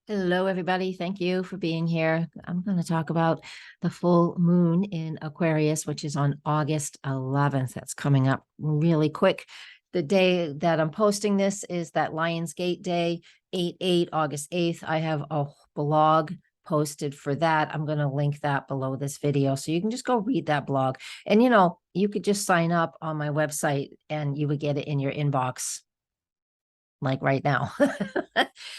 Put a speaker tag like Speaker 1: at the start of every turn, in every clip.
Speaker 1: Hello, everybody. Thank you for being here. I'm going to talk about the full moon in Aquarius, which is on August 11th. That's coming up really quick. The day that I'm posting this is that Lionsgate Day, 8/8, August 8th. I have a blog posted for that. I'm going to link that below this video. So you can just go read that blog. And, you could just sign up on my website and you would get it in your inbox like right now.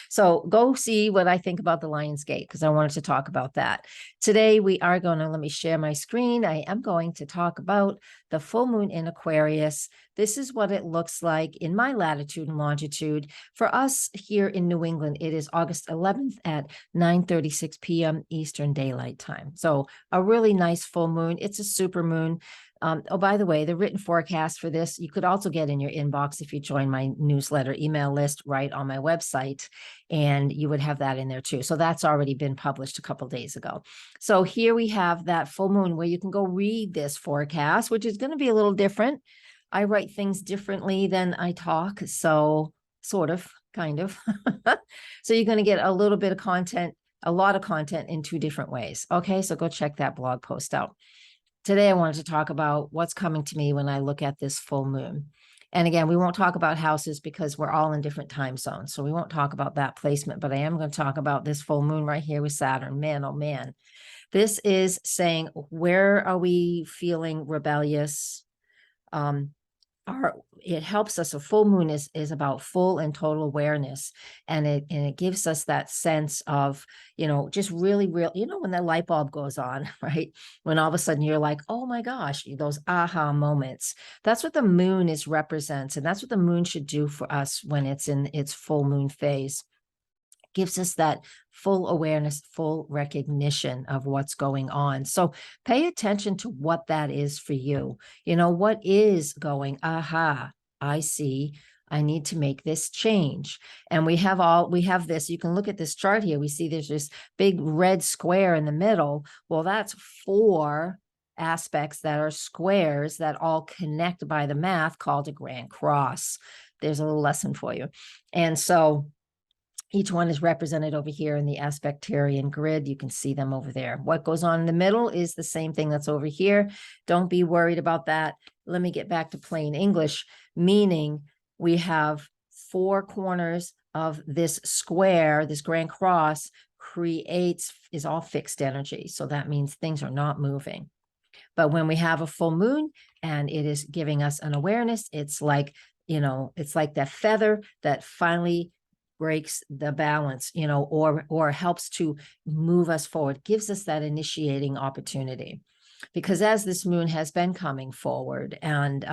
Speaker 1: So go see what I think about the Lion's Gate because I wanted to talk about that. Today we are going to, let me share my screen. I am going to talk about the full moon in Aquarius. This is what it looks like in my latitude and longitude. For us here in New England, it is August 11th at 9:36 p.m. Eastern Daylight Time. So a really nice full moon. It's a super moon. Oh, by the way, the written forecast for this, you could also get in your inbox if you join my newsletter email list right on my website, and you would have that in there too. So that's already been published a couple days ago. So here we have that full moon where you can go read this forecast, which is going to be a little different. I write things differently than I talk, so sort of, kind of. So you're going to get a little bit of content, a lot of content in two different ways. Okay, so go check that blog post out. Today, I wanted to talk about what's coming to me when I look at this full moon. And again, we won't talk about houses because we're all in different time zones. So we won't talk about that placement, but I am going to talk about this full moon right here with Saturn. Man, oh man. This is saying, where are we feeling rebellious? It helps us. A full moon is about full and total awareness, and it gives us that sense of just really real, when the light bulb goes on, right? When all of a sudden you're like, oh my gosh, those aha moments. That's what the moon represents, and that's what the moon should do for us when it's in its full moon phase. Gives us that full awareness, full recognition of what's going on. So pay attention to what that is for you. What is going, aha, I see, I need to make this change. And we have this, you can look at this chart here. We see there's this big red square in the middle. Well, that's 4 aspects that are squares that all connect by the math called a grand cross. There's a little lesson for you. And so each one is represented over here in the aspectarian grid. You can see them over there. What goes on in the middle is the same thing that's over here. Don't be worried about that. Let me get back to plain English, meaning we have 4 corners of this square, this grand cross is all fixed energy. So that means things are not moving. But when we have a full moon and it is giving us an awareness, it's like that feather that finally breaks the balance, or helps to move us forward, gives us that initiating opportunity. Because as this moon has been coming forward and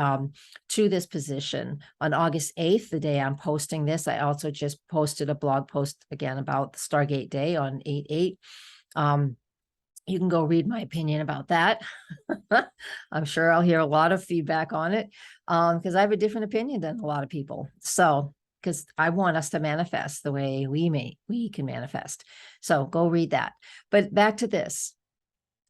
Speaker 1: to this position on August 8th, the day I'm posting this, I also just posted a blog post again about the Stargate Day on 8/8. You can go read my opinion about that. I'm sure I'll hear a lot of feedback on it because I have a different opinion than a lot of people. So because I want us to manifest the way we can manifest. So go read that. But back to this.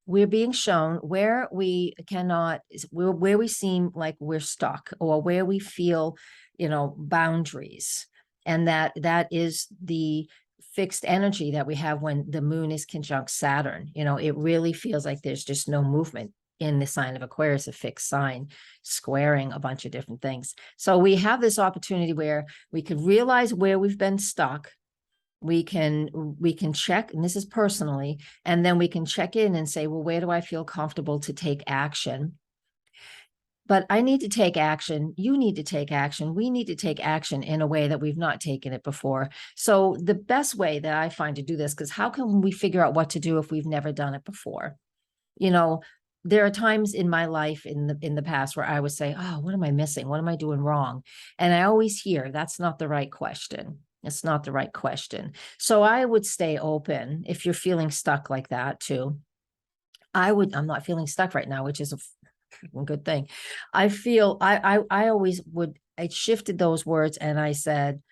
Speaker 1: We're being shown where we cannot, where we seem like we're stuck or where we feel, boundaries. And that is the fixed energy that we have when the moon is conjunct Saturn. It really feels like there's just no movement in the sign of Aquarius, a fixed sign, squaring a bunch of different things. So we have this opportunity where we could realize where we've been stuck. We can check, and this is personally, and then we can check in and say, well, where do I feel comfortable to take action? But I need to take action. You need to take action. We need to take action in a way that we've not taken it before. So the best way that I find to do this, because how can we figure out what to do if we've never done it before? There are times in my life in the past where I would say, oh, what am I missing? What am I doing wrong? And I always hear that's not the right question. It's not the right question. So I would stay open if you're feeling stuck like that too. I'm not feeling stuck right now, which is a good thing. I always would, I shifted those words and I said,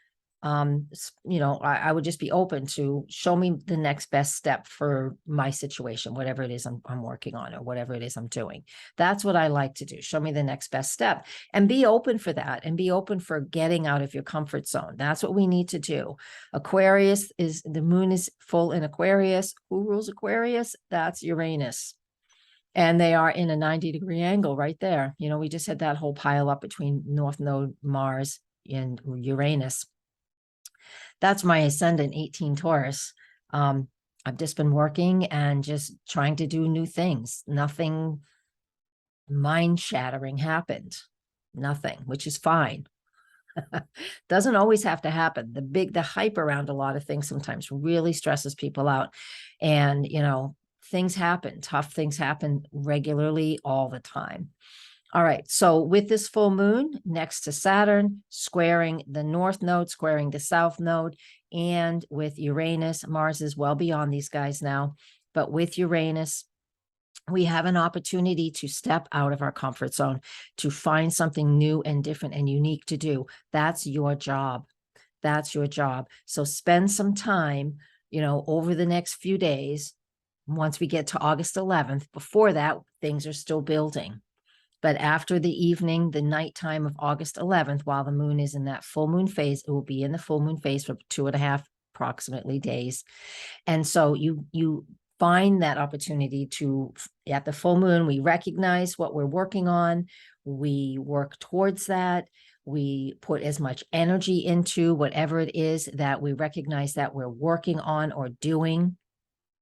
Speaker 1: you know, I would just be open to show me the next best step for my situation, whatever it is I'm working on or whatever it is I'm doing. That's what I like to do. Show me the next best step and be open for that, and be open for getting out of your comfort zone. That's what we need to do. Aquarius is, the moon is full in Aquarius. Who rules Aquarius? That's Uranus. And they are in a 90-degree angle right there. You know, we just had that whole pile up between North Node Mars and Uranus. That's my ascendant 18 Taurus. I've just been working and just trying to do new things. Nothing mind shattering happened. Nothing, which is fine. Doesn't always have to happen. The hype around a lot of things sometimes really stresses people out. And, you know, things happen, tough things happen regularly all the time. All right, so with this full moon next to Saturn, squaring the North Node, squaring the South Node, and with Uranus, Mars is well beyond these guys now, but with Uranus, we have an opportunity to step out of our comfort zone, to find something new and different and unique to do. That's your job. That's your job. So spend some time, you know, over the next few days, once we get to August 11th. Before that, things are still building. But after the evening, the nighttime of August 11th, while the moon is in that full moon phase, it will be in the full moon phase for 2.5 approximately days. And so you find that opportunity to, at the full moon, we recognize what we're working on. We work towards that. We put as much energy into whatever it is that we recognize that we're working on or doing,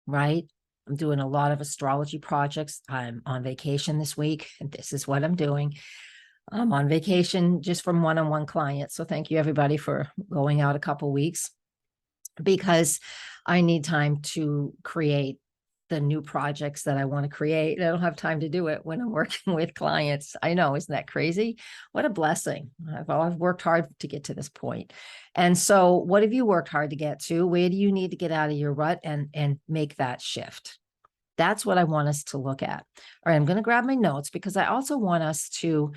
Speaker 1: right? I'm doing a lot of astrology projects. I'm on vacation this week, and this is what I'm doing. I'm on vacation just from one-on-one clients. So thank you everybody for going out a couple weeks, because I need time to create the new projects that I want to create. I don't have time to do it when I'm working with clients. I know, isn't that crazy? What a blessing. I've worked hard to get to this point. And so what have you worked hard to get to? Where do you need to get out of your rut and make that shift? That's what I want us to look at. All right, I'm going to grab my notes because I also want us to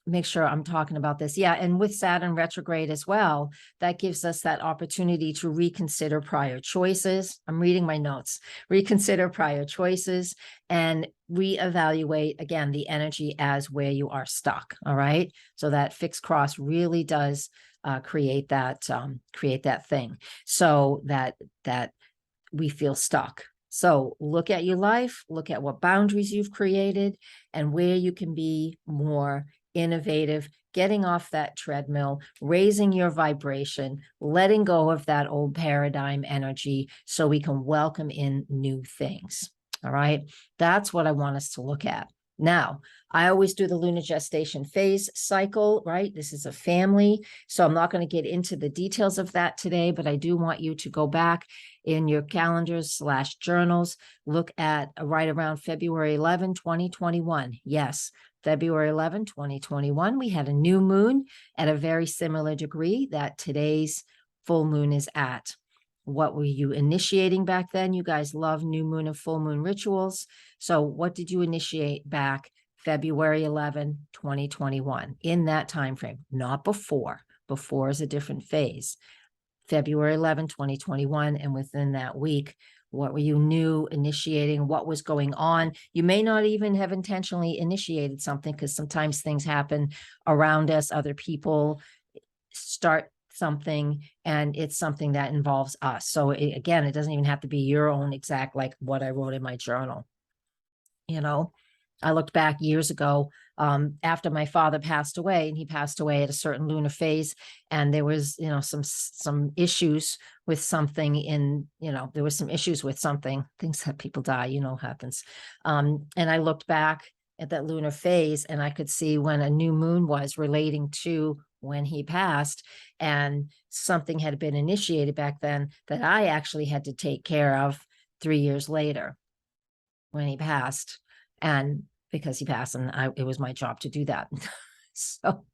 Speaker 1: make sure I'm talking about this. Yeah, and with Saturn retrograde as well, that gives us that opportunity to reconsider prior choices. I'm reading my notes. Reconsider prior choices and reevaluate, again, the energy as where you are stuck, all right? So that fixed cross really does create that thing, so that we feel stuck. So look at your life, look at what boundaries you've created and where you can be more innovative, getting off that treadmill, raising your vibration, letting go of that old paradigm energy so we can welcome in new things. All right. That's what I want us to look at. Now, I always do the lunar gestation phase cycle, right? This is a family. So I'm not going to get into the details of that today, but I do want you to go back in your calendars / journals, look at right around February 11, 2021. Yes, February 11, 2021, we had a new moon at a very similar degree that today's full moon is at. What were you initiating back then? You guys love new moon and full moon rituals. So what did you initiate back February 11, 2021 in that time frame? Not before. Before is a different phase. February 11, 2021, and within that week, what were you new initiating? What was going on? You may not even have intentionally initiated something, because sometimes things happen around us. Other people start something and it's something that involves us. So again, it doesn't even have to be your own exact, like what I wrote in my journal. You know, I looked back years ago after my father passed away, and he passed away at a certain lunar phase. And there was, you know, some issues with something there was some issues with something, things that people die, you know, happens. And I looked back at that lunar phase and I could see when a new moon was relating to when he passed, and something had been initiated back then that I actually had to take care of 3 years later when he passed. And because he passed, and it was my job to do that. So,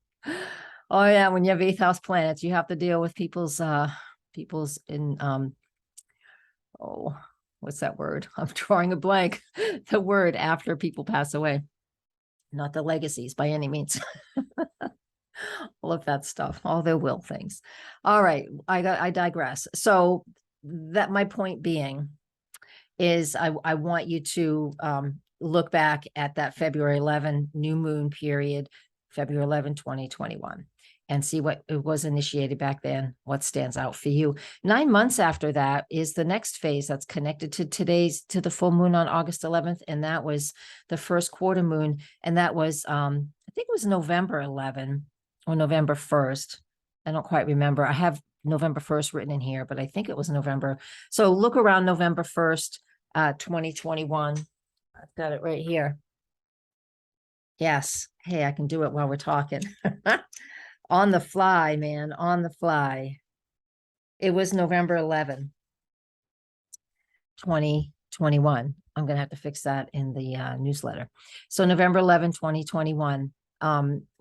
Speaker 1: oh yeah, when you have 8th house planets, you have to deal with people's what's that word? I'm drawing a blank. The word after people pass away, not the legacies by any means. all of that stuff, all their will things. All right, I digress. So that my point being is I want you to look back at that February 11 new moon period, February 11, 2021, and see what it was initiated back then, what stands out for you. 9 months after that is the next phase that's connected to the full moon on August 11th. And that was the first quarter moon. And that was, I think it was November 11 or November 1st. I don't quite remember. I have November 1st written in here, but I think it was November. So look around November 1st, 2021. I've got it right here. Yes. Hey, I can do it while we're talking. On the fly, man, on the fly. It was November 11, 2021. I'm going to have to fix that in the newsletter. So November 11, 2021,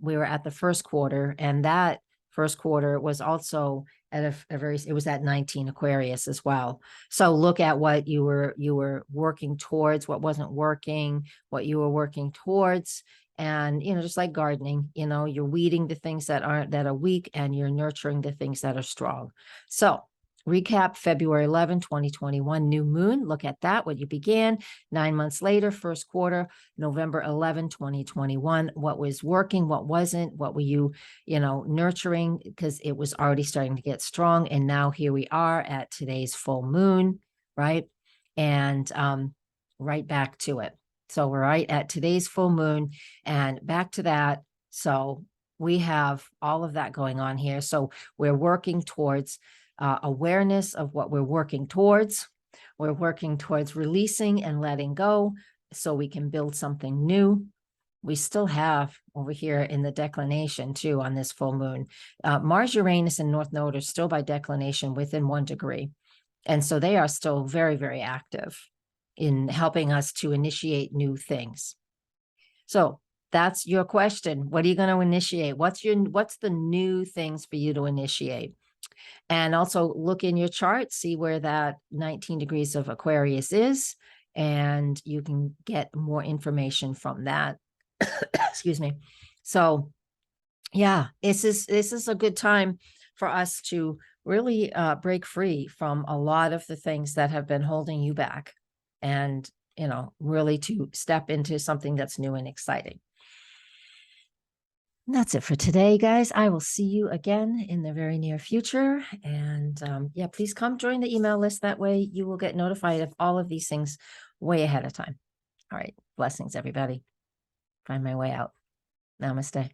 Speaker 1: we were at the first quarter, and that first quarter was also at it was at 19 Aquarius as well. So look at what you were working towards, what wasn't working, what you were working towards. And, just like gardening, you're weeding the things that are weak, and you're nurturing the things that are strong. So recap February 11, 2021, new moon. Look at that, what you began. 9 months later, first quarter, November 11, 2021. What was working, what wasn't, what were you, nurturing, because it was already starting to get strong. And now here we are at today's full moon, right? And right back to it. So we're right at today's full moon and back to that. So we have all of that going on here. So we're working towards awareness of what we're working towards. We're working towards releasing and letting go so we can build something new. We still have over here in the declination too on this full moon, Mars, Uranus, and North Node are still by declination within 1 degree. And so they are still very, very active in helping us to initiate new things. So that's your question. What are you going to initiate? What's the new things for you to initiate? And also look in your chart, see where that 19 degrees of Aquarius is, and you can get more information from that. Excuse me. So yeah, this is a good time for us to really break free from a lot of the things that have been holding you back, and really to step into something that's new and exciting. And that's it for today, guys. I will see you again in the very near future. And yeah, please come join the email list. That way you will get notified of all of these things way ahead of time. All right. Blessings, everybody. Find my way out. Namaste.